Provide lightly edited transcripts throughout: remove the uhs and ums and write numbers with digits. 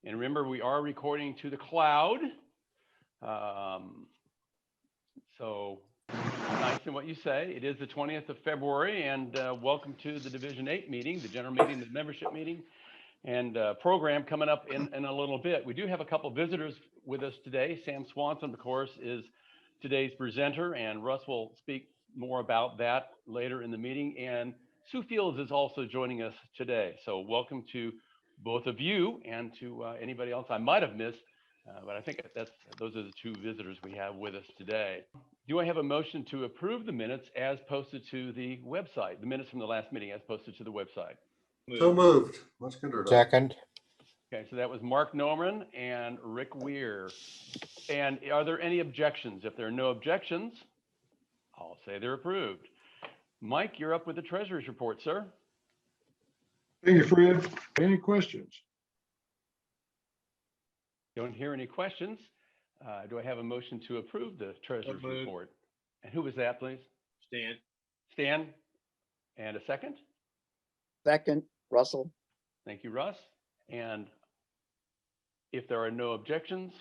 And remember, we are recording to the cloud. So nice in what you say. It is the 20th of February, and welcome to the Division 8 meeting, the general meeting, the membership meeting, and program coming up in a little bit. We do have a couple visitors with us today. Sam Swanson, of course, is today's presenter, and Russ will speak more about that later in the meeting. And Sue Fields is also joining us today. So welcome to both of you and to anybody else I might have missed. But I think those are the two visitors we have with us today. Do I have a motion to approve the minutes as posted to the website, the minutes from the last meeting as posted to the website? So moved. Let's consider that. Second. Okay, so that was Mark Norman and Rick Weir. And are there any objections? If there are no objections, I'll say they're approved. Mike, you're up with the treasurer's report, sir. Thank you, Fred. Any questions? Don't hear any questions. Do I have a motion to approve the treasurer's report? And who was that, please? Stan. Stan? And a second? Second, Russell. Thank you, Russ. And if there are no objections,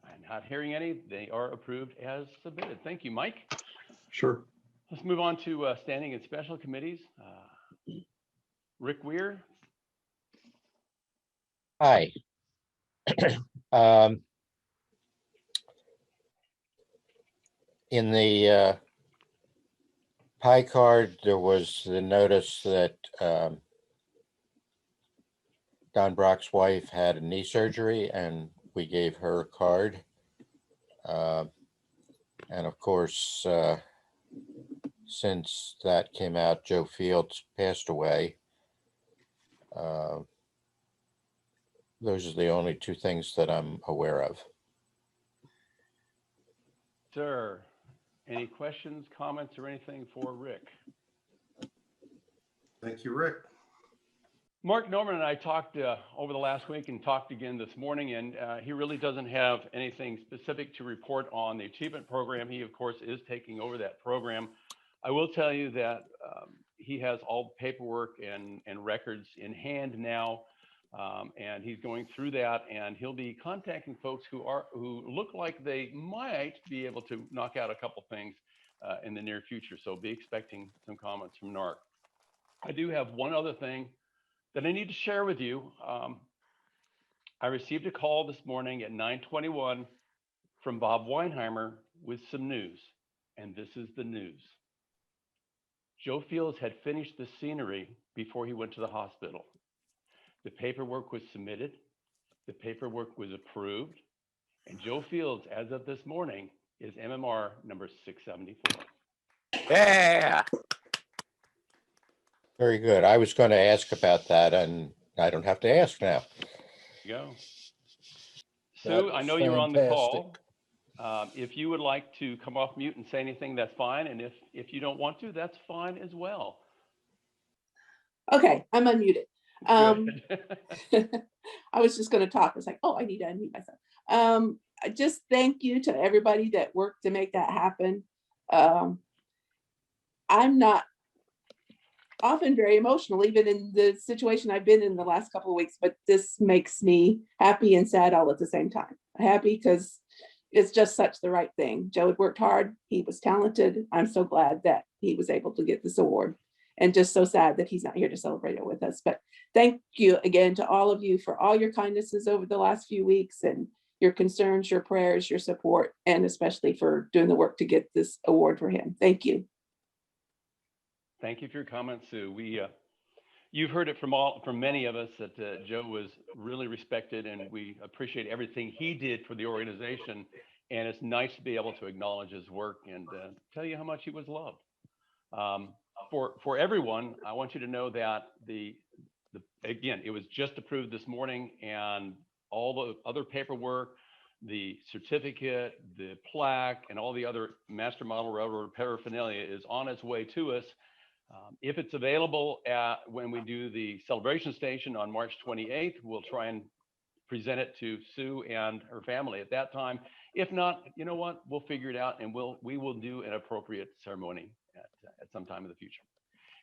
I'm not hearing any, they are approved as submitted. Thank you, Mike. Sure. Let's move on to standing and special committees. Rick Weir. Hi. In the pie card, there was the notice that Don Brock's wife had a knee surgery, and we gave her a card. And of course, since that came out, Joe Fields passed away. Those are the only two things that I'm aware of. Sir, any questions, comments, or anything for Rick? Thank you, Rick. Mark Norman and I talked over the last week and talked again this morning, and he really doesn't have anything specific to report on the achievement program. He, of course, is taking over that program. I will tell you that he has all the paperwork and records in hand now, and he's going through that, and he'll be contacting folks who look like they might be able to knock out a couple things in the near future. So be expecting some comments from NARC. I do have one other thing that I need to share with you. I received a call this morning at 9:21 from Bob Weinheimer with some news, and this is the news. Joe Fields had finished the scenery before he went to the hospital. The paperwork was submitted, the paperwork was approved, and Joe Fields, as of this morning, is MMR number 674. Yeah. Very good. I was going to ask about that, and I don't have to ask now. There you go. Sue, I know you're on the call. If you would like to come off mute and say anything, that's fine. And if you don't want to, that's fine as well. Okay, I'm unmuted. Good. I was just going to talk. I was like, oh, I need to unmute myself. Just thank you to everybody that worked to make that happen. I'm not often very emotional, even in the situation I've been in the last couple of weeks, but this makes me happy and sad all at the same time. Happy because it's just such the right thing. Joe had worked hard. He was talented. I'm so glad that he was able to get this award, and just so sad that he's not here to celebrate it with us. But thank you again to all of you for all your kindnesses over the last few weeks, and your concerns, your prayers, your support, and especially for doing the work to get this award for him. Thank you. Thank you for your comments, Sue. You've heard it from many of us that Joe was really respected, and we appreciate everything he did for the organization. And it's nice to be able to acknowledge his work and tell you how much he was loved. For everyone, I want you to know that again, it was just approved this morning, and all the other paperwork, the certificate, the plaque, and all the other master model railroad paraphernalia is on its way to us. If it's available when we do the celebration station on March 28th, we'll try and present it to Sue and her family at that time. If not, you know what? We'll figure it out, and we will do an appropriate ceremony at some time in the future.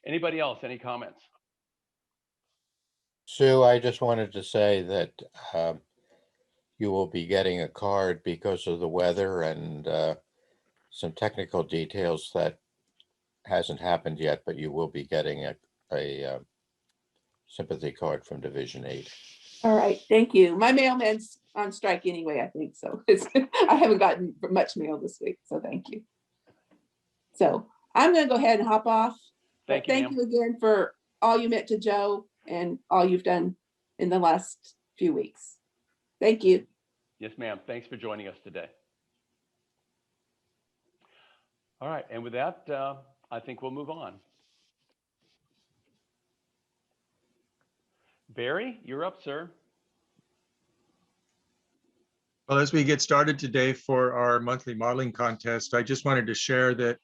Anybody else? Any comments? Sue, I just wanted to say that you will be getting a card because of the weather and some technical details that hasn't happened yet, but you will be getting a sympathy card from Division 8. All right, thank you. My mailman's on strike anyway, I think, so it's, I haven't gotten much mail this week, so thank you. So I'm gonna go ahead and hop off. But Thank you, thank ma'am. you again for all you meant to Joe and all you've done in the last few weeks. Thank you. Yes, ma'am. Thanks for joining us today. All right, and with that, I think we'll move on. Barry, you're up, sir. Well, as we get started today for our monthly modeling contest, I just wanted to share that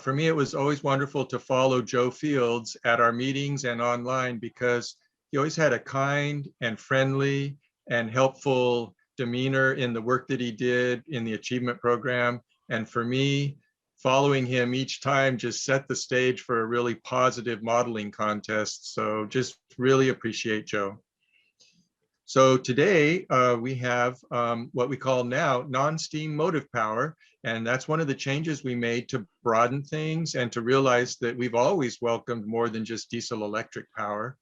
for me, it was always wonderful to follow Joe Fields at our meetings and online because he always had a kind and friendly and helpful demeanor in the work that he did in the achievement program. And for me, following him each time just set the stage for a really positive modeling contest. So just really appreciate Joe. So today we have what we call now non-steam motive power. And that's one of the changes we made to broaden things and to realize that we've always welcomed more than just diesel electric power.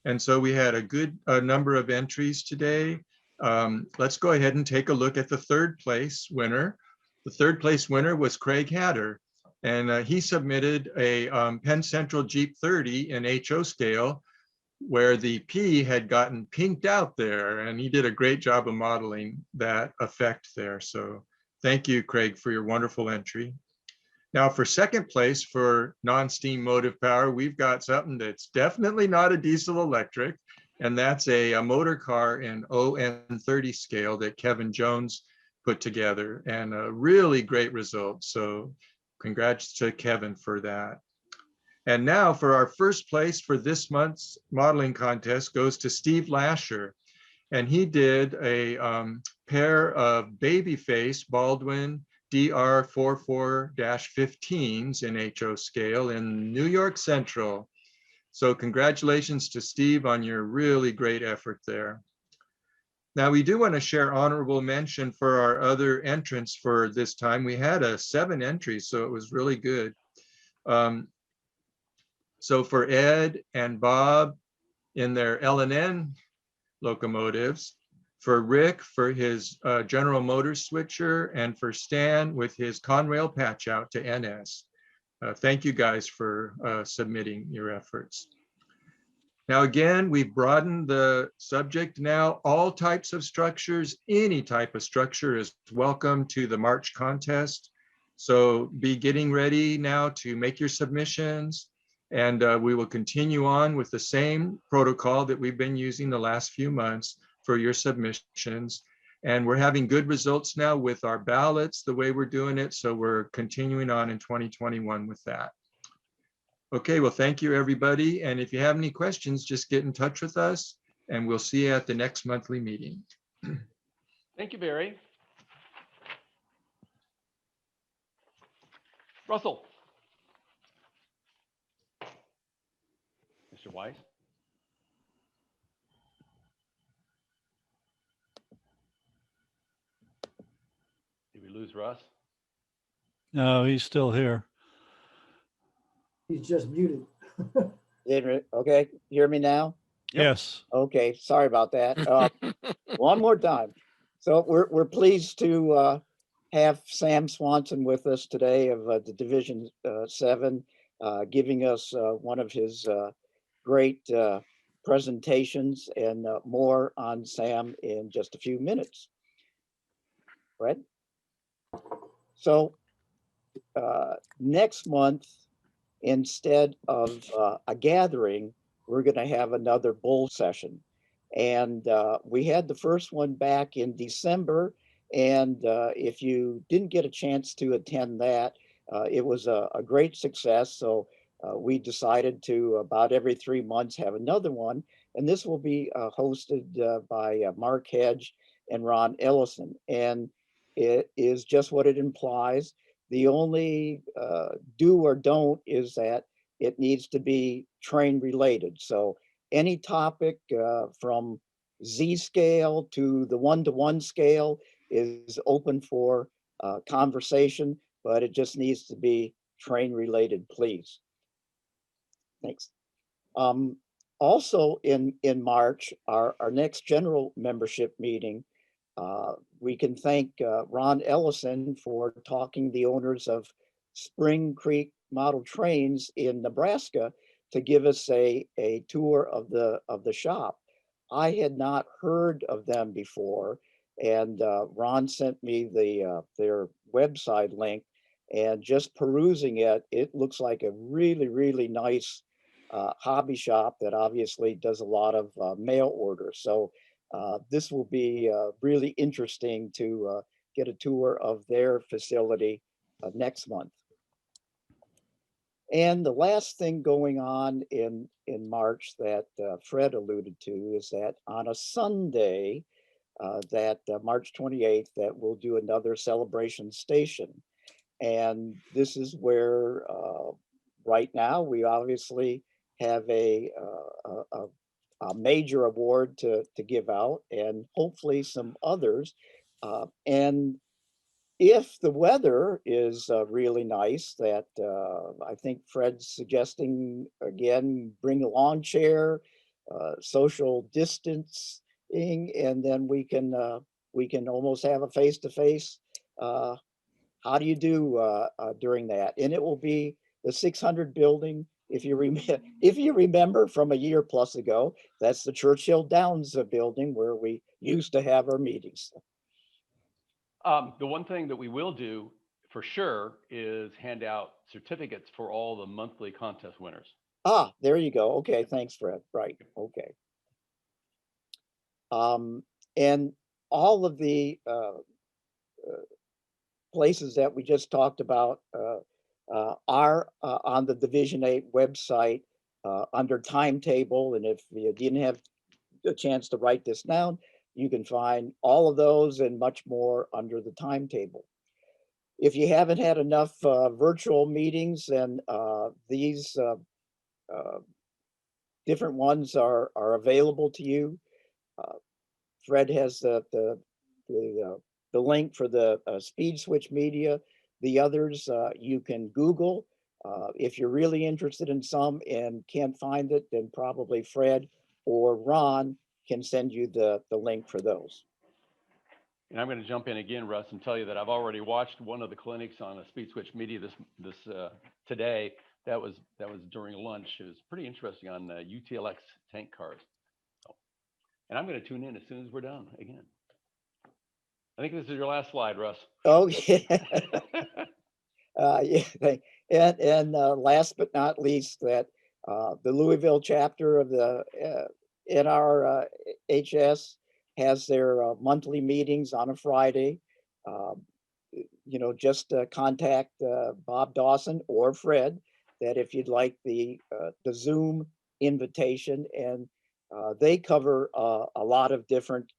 And so we had a good number of entries today. Let's go ahead and take a look at the third place winner. The third place winner was Craig Hatter. And he submitted a Penn Central Jeep 30 in HO scale, where the P had gotten pinked out there, and he did a great job of modeling that effect there. So thank you, Craig, for your wonderful entry. Now for second place for non-steam motive power, we've got something that's definitely not a diesel electric, and that's a motor car in ON30 scale that Kevin Jones put together, and a really great result. So congrats to Kevin for that. And now for our first place for this month's modeling contest goes to Steve Lasher. And he did a pair of Babyface Baldwin DR44-15s in HO scale in New York Central. So congratulations to Steve on your really great effort there. Now we do want to share honorable mention for our other entrants for this time. We had 7 entries, so it was really good. So for Ed and Bob in their L&N locomotives, for Rick for his General Motors switcher, and for Stan with his Conrail patch out to NS. Thank you guys for submitting your efforts. Now again, we've broadened the subject now. All types of structures, any type of structure is welcome to the March contest. So be getting ready now to make your submissions. And we will continue on with the same protocol that we've been using the last few months for your submissions. And we're having good results now with our ballots, the way we're doing it. So we're continuing on in 2021 with that. Okay, well, thank you, everybody. And if you have any questions, just get in touch with us, and we'll see you at the next monthly meeting. Thank you, Barry. Russell. Mr. Weiss. Did we lose Russ? No, he's still here. He's just muted. Okay, hear me now? Yep. Yes. Okay, sorry about that. One more time. So we're pleased to have Sam Swanson with us today of the Division 7, giving us one of his great presentations, and more on Sam in just a few minutes. Right? So next month, instead of a gathering, we're going to have another bull session. And we had the first one back in December. And if you didn't get a chance to attend that, it was a great success. So we decided to about every 3 months have another one. And this will be hosted by Mark Hedge and Ron Ellison. And it is just what it implies. The only do or don't is that it needs to be train related. So any topic from Z scale to the 1-to-1 scale is open for conversation, but it just needs to be train related, please. Thanks. Also in March, our next general membership meeting, we can thank Ron Ellison for talking the owners of Spring Creek Model Trains in Nebraska to give us a tour of the shop. I had not heard of them before, and Ron sent me their website link, and just perusing it, it looks like a really nice hobby shop that obviously does a lot of mail orders. So this will be really interesting to get a tour of their facility next month. And the last thing going on in March that Fred alluded to is that on a Sunday, March 28th, that we'll do another celebration station. And this is where right now we obviously have a major award to give out, and hopefully some others. And if the weather is really nice, that I think Fred's suggesting, again, bring a lawn chair, social distancing, and then we can almost have a face-to-face. How do you do during that? And it will be the 600 building. If you remember from a year plus ago, that's the Churchill Downs building where we used to have our meetings. The one thing that we will do for sure is hand out certificates for all the monthly contest winners. Ah, there you go. Okay, thanks, Fred. Right. Okay. And all of the places that we just talked about are on the Division 8 website under timetable. And if you didn't have a chance to write this down, you can find all of those and much more under the timetable. If you haven't had enough virtual meetings, then these different ones are available to you. Fred has the link for the Speed Switch Media. The others you can Google. If you're really interested in some and can't find it, then probably Fred or Ron can send you the link for those. And I'm going to jump in again, Russ, and tell you that I've already watched one of the clinics on a Speed Switch Media today. That was during lunch. It was pretty interesting on UTLX tank cars. So, and I'm going to tune in as soon as we're done again. I think this is your last slide, Russ. Oh yeah. Yeah. And last but not least, that the Louisville chapter of the NRHS has their monthly meetings on a Friday. Just contact Bob Dawson or Fred that if you'd like the Zoom invitation, and they cover a lot of different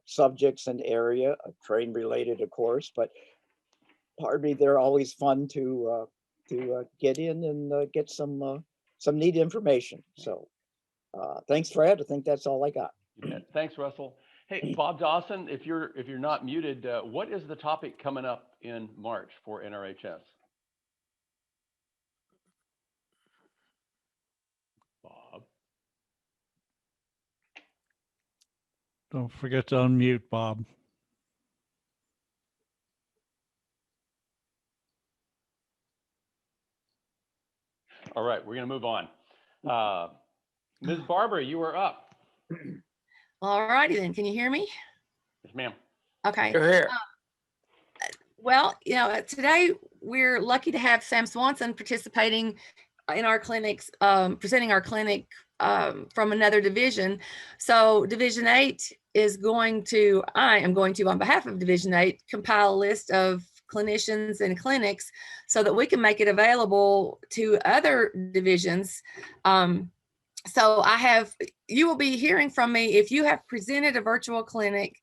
subjects and area, train related, of course, but pardon me, they're always fun to get in and get some neat information. So thanks, Fred. I think that's all I got. Thanks, Russell. Hey, Bob Dawson, if you're not muted, what is the topic coming up in March for NRHS? Bob. Don't forget to unmute, Bob. All right, we're going to move on. Ms. Barbara, you are up. All righty then. Can you hear me? Yes, ma'am. Okay. You're here. Well, today we're lucky to have Sam Swanson participating in our clinics, presenting our clinic from another division. So Division 8 I am going to, on behalf of Division 8, compile a list of clinicians and clinics so that we can make it available to other divisions. So you will be hearing from me if you have presented a virtual clinic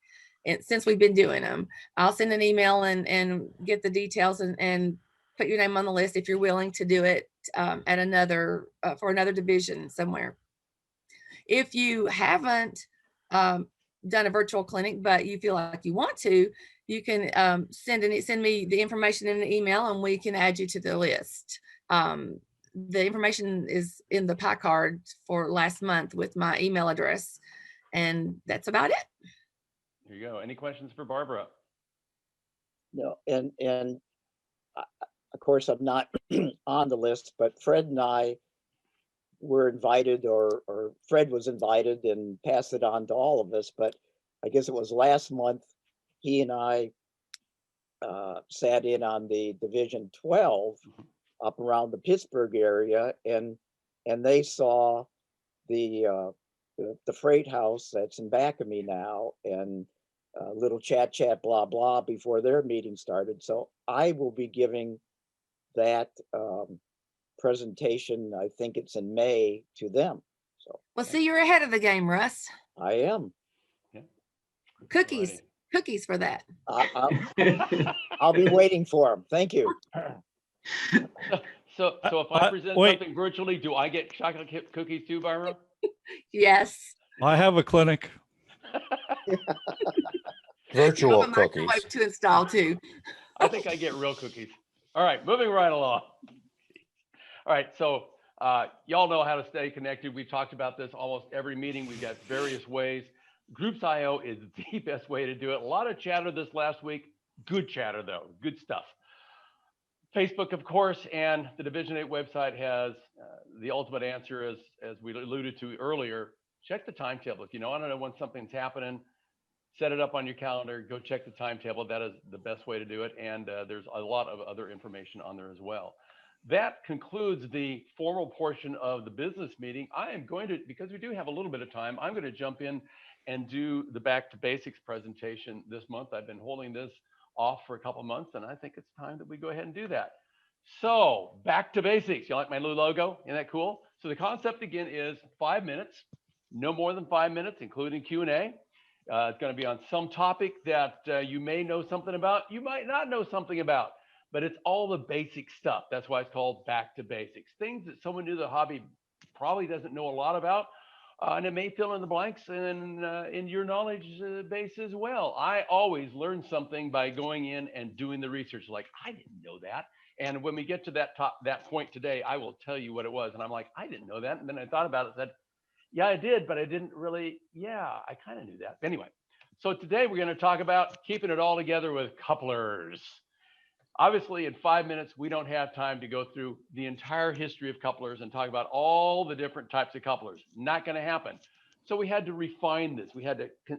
since we've been doing them. I'll send an email and get the details and put your name on the list if you're willing to do it at for another division somewhere. If you haven't done a virtual clinic, but you feel like you want to, you can send me the information in an email and we can add you to the list. The information is in the pie card for last month with my email address, and that's about it. Here you go. Any questions for Barbara? No, and of course, I'm not on the list, but Fred and I were invited, or Fred was invited and passed it on to all of us. But I guess it was last month, he and I sat in on the Division 12 up around the Pittsburgh area, and they saw the freight house that's in back of me now, and little chat, blah, blah, before their meeting started. So I will be giving that presentation, I think it's in May, to them. So Well, see, you're ahead of the game, Russ. I am. Yeah. Cookies, Alrighty. cookies for that. I'll be waiting for them. Thank you. So if I present wait. something virtually, do I get chocolate chip cookies too, Barbara? Yes. I have a clinic. Virtual A microwave cookies. to install too. I think I get real cookies. All right, moving right along. All right, so y'all know how to stay connected. We've talked about this almost every meeting. We've got various ways. Groups.io is the best way to do it. A lot of chatter this last week. Good chatter, though. Good stuff. Facebook, of course, and the Division 8 website has the ultimate answer, as we alluded to earlier. Check the timetable. If you know, I don't know when something's happening, set it up on your calendar, go check the timetable. That is the best way to do it. And there's a lot of other information on there as well. That concludes the formal portion of the business meeting. I am going to, because we do have a little bit of time, I'm going to jump in and do the Back to Basics presentation this month. I've been holding this off for a couple months, and I think it's time that we go ahead and do that. So back to basics. You like my new logo? Isn't that cool? So the concept again is 5 minutes, no more than 5 minutes, including Q&A. It's going to be on some topic that you may know something about, you might not know something about, but it's all the basic stuff. That's why it's called Back to Basics. Things that someone new to the hobby probably doesn't know a lot about, and it may fill in the blanks in your knowledge base as well. I always learn something by going in and doing the research. Like, I didn't know that. And when we get to that point today, I will tell you what it was. And I'm like, I didn't know that. And then I thought about it and said, yeah, I did, but I didn't really, I kind of knew that. Anyway, so today we're going to talk about keeping it all together with couplers. Obviously, in 5 minutes, we don't have time to go through the entire history of couplers and talk about all the different types of couplers. Not going to happen. So we had to refine this. We had to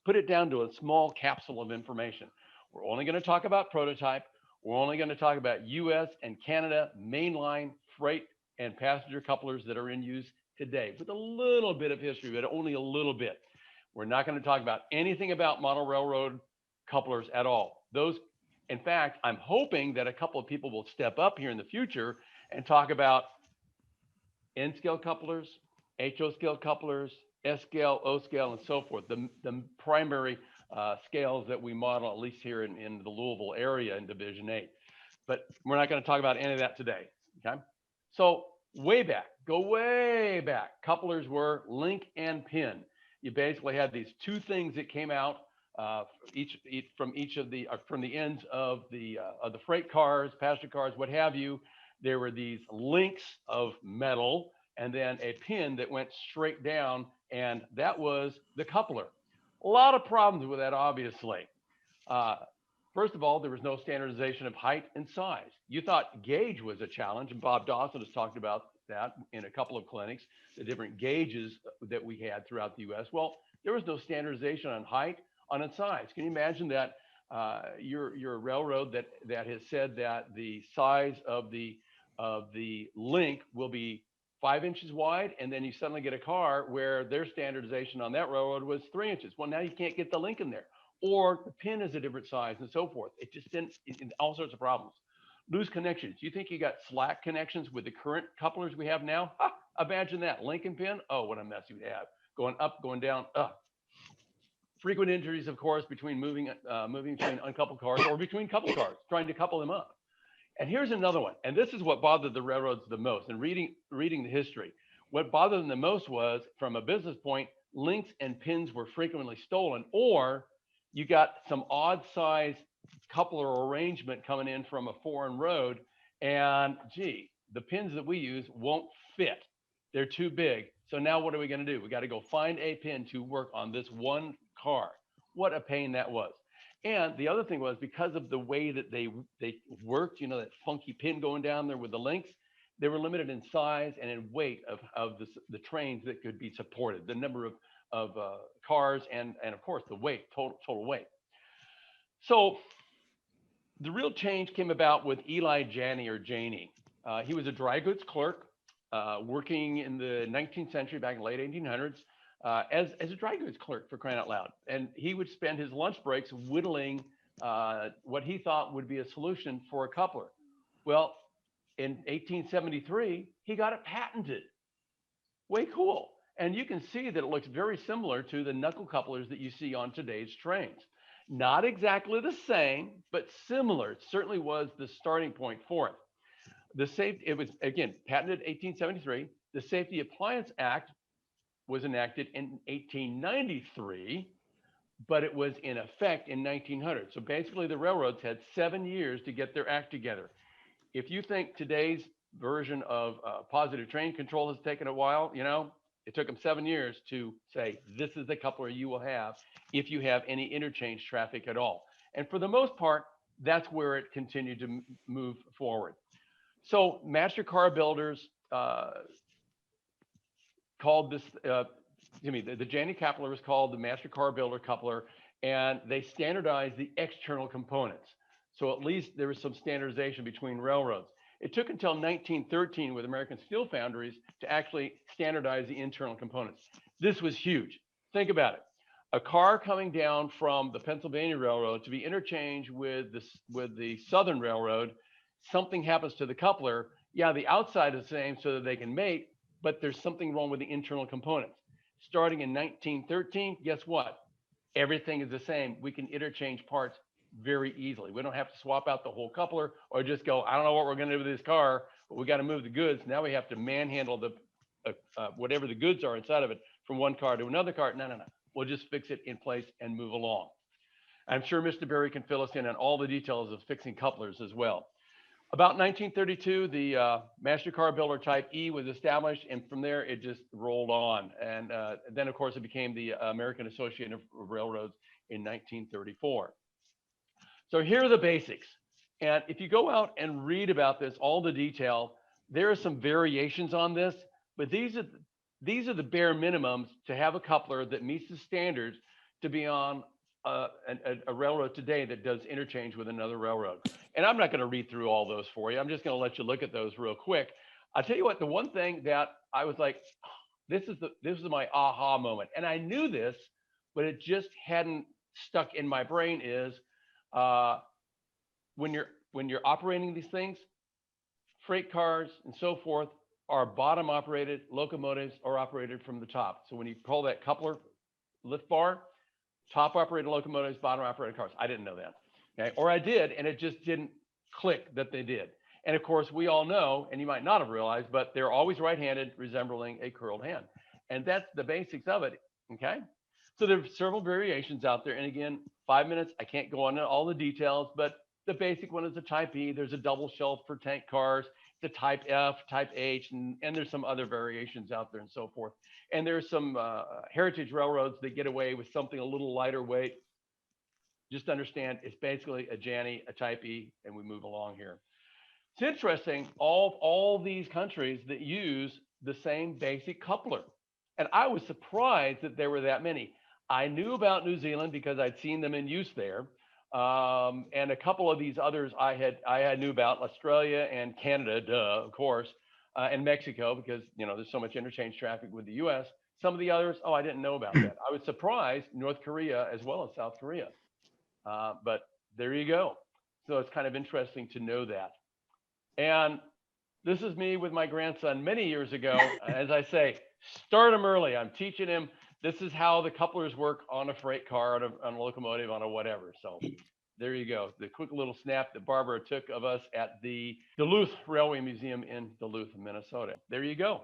put it down to a small capsule of information. We're only going to talk about prototype. We're only going to talk about US and Canada mainline freight and passenger couplers that are in use today, with a little bit of history, but only a little bit. We're not going to talk about anything about model railroad couplers at all. Those, in fact, I'm hoping that a couple of people will step up here in the future and talk about N-scale couplers, HO-scale couplers, S-scale, O-scale, and so forth, the primary scales that we model, at least here in the Louisville area in Division 8. But we're not going to talk about any of that today, okay? So way back, go way back, couplers were link and pin. You basically had these two things that came out from the ends of the freight cars, passenger cars, what have you. There were these links of metal and then a pin that went straight down, and that was the coupler. A lot of problems with that, obviously. First of all, there was no standardization of height and size. You thought gauge was a challenge, and Bob Dawson has talked about that in a couple of clinics, the different gauges that we had throughout the US. Well, there was no standardization on height, on its size. Can you imagine that you're a railroad that has said that the size of the link will be 5 inches wide, and then you suddenly get a car where their standardization on that railroad was 3 inches. Well, now you can't get the link in there, or the pin is a different size and so forth. It just didn't, all sorts of problems. Loose connections. You think you got slack connections with the current couplers we have now? Ha, imagine that. Link and pin. Oh, what a mess you'd have. Going up, going down. Frequent injuries, of course, between moving between uncoupled cars or between coupled cars, trying to couple them up. And here's another one. And this is what bothered the railroads the most. And reading the history, What bothered them the most was, from a business point, links and pins were frequently stolen, or you got some odd size coupler arrangement coming in from a foreign road, and gee, the pins that we use won't fit. They're too big. So now what are we going to do? We got to go find a pin to work on this one car. What a pain that was. And the other thing was, because of the way that they worked, you know, that funky pin going down there with the links, they were limited in size and in weight of the trains that could be supported, the number of cars, and of course the weight, total weight. So the real change came about with Eli Janney, or Janey. He was a dry goods clerk working in the 19th century, back in the late 1800s, as a dry goods clerk, for crying out loud. And he would spend his lunch breaks whittling what he thought would be a solution for a coupler. Well, in 1873, he got it patented. Way cool. And you can see that it looks very similar to the knuckle couplers that you see on today's trains. Not exactly the same, but similar. It certainly was the starting point for it. It was, again, patented 1873. The Safety Appliance Act was enacted in 1893, but it was in effect in 1900. So basically the railroads had 7 years to get their act together. If you think today's version of positive train control has taken a while, you know, it took them 7 years to say, this is the coupler you will have if you have any interchange traffic at all. And for the most part, that's where it continued to move forward. So master car builders called this, the Janney coupler was called the master car builder coupler, and they standardized the external components. So at least there was some standardization between railroads. It took until 1913 with American Steel Foundries to actually standardize the internal components. This was huge. Think about it. A car coming down from the Pennsylvania Railroad to be interchanged with the Southern Railroad, something happens to the coupler. Yeah, the outside is the same so that they can mate, but there's something wrong with the internal components. Starting in 1913, guess what? Everything is the same. We can interchange parts very easily. We don't have to swap out the whole coupler or just go, I don't know what we're going to do with this car, but we got to move the goods. Now we have to manhandle the whatever the goods are inside of it from one car to another car. No. We'll just fix it in place and move along. I'm sure Mr. Berry can fill us in on all the details of fixing couplers as well. About 1932, the Master Car Builder Type E was established, and from there it just rolled on. And then, of course, it became the American Association of Railroads in 1934. So here are the basics. And if you go out and read about this, all the detail, there are some variations on this, but these are the bare minimums to have a coupler that meets the standards to be on a railroad today that does interchange with another railroad. And I'm not going to read through all those for you. I'm just going to let you look at those real quick. I'll tell you what, the one thing that I was like, this is my aha moment. And I knew this, but it just hadn't stuck in my brain is when you're operating these things, freight cars and so forth are bottom operated, locomotives are operated from the top. So when you call that coupler lift bar, top operated locomotives, bottom operated cars. I didn't know that. Okay. Or I did, and it just didn't click that they did. And of course, we all know, and you might not have realized, but they're always right-handed, resembling a curled hand. And that's the basics of it. Okay. So there are several variations out there. And again, 5 minutes, I can't go into all the details, but the basic one is a Type E. There's a double shelf for tank cars, the Type F, Type H, and there's some other variations out there and so forth. And there's some heritage railroads that get away with something a little lighter weight. Just understand it's basically a Janney, a Type E, and we move along here. It's interesting, all these countries that use the same basic coupler. And I was surprised that there were that many. I knew about New Zealand because I'd seen them in use there. And a couple of these others I knew about, Australia and Canada, duh, of course, and Mexico, because there's so much interchange traffic with the US. Some of the others, I didn't know about that. I was surprised, North Korea as well as South Korea. But there you go. So it's kind of interesting to know that. And this is me with my grandson many years ago. As I say, start him early. I'm teaching him this is how the couplers work on a freight car, on a locomotive, on a whatever. So there you go. The quick little snap that Barbara took of us at the Duluth Railway Museum in Duluth, Minnesota. There you go.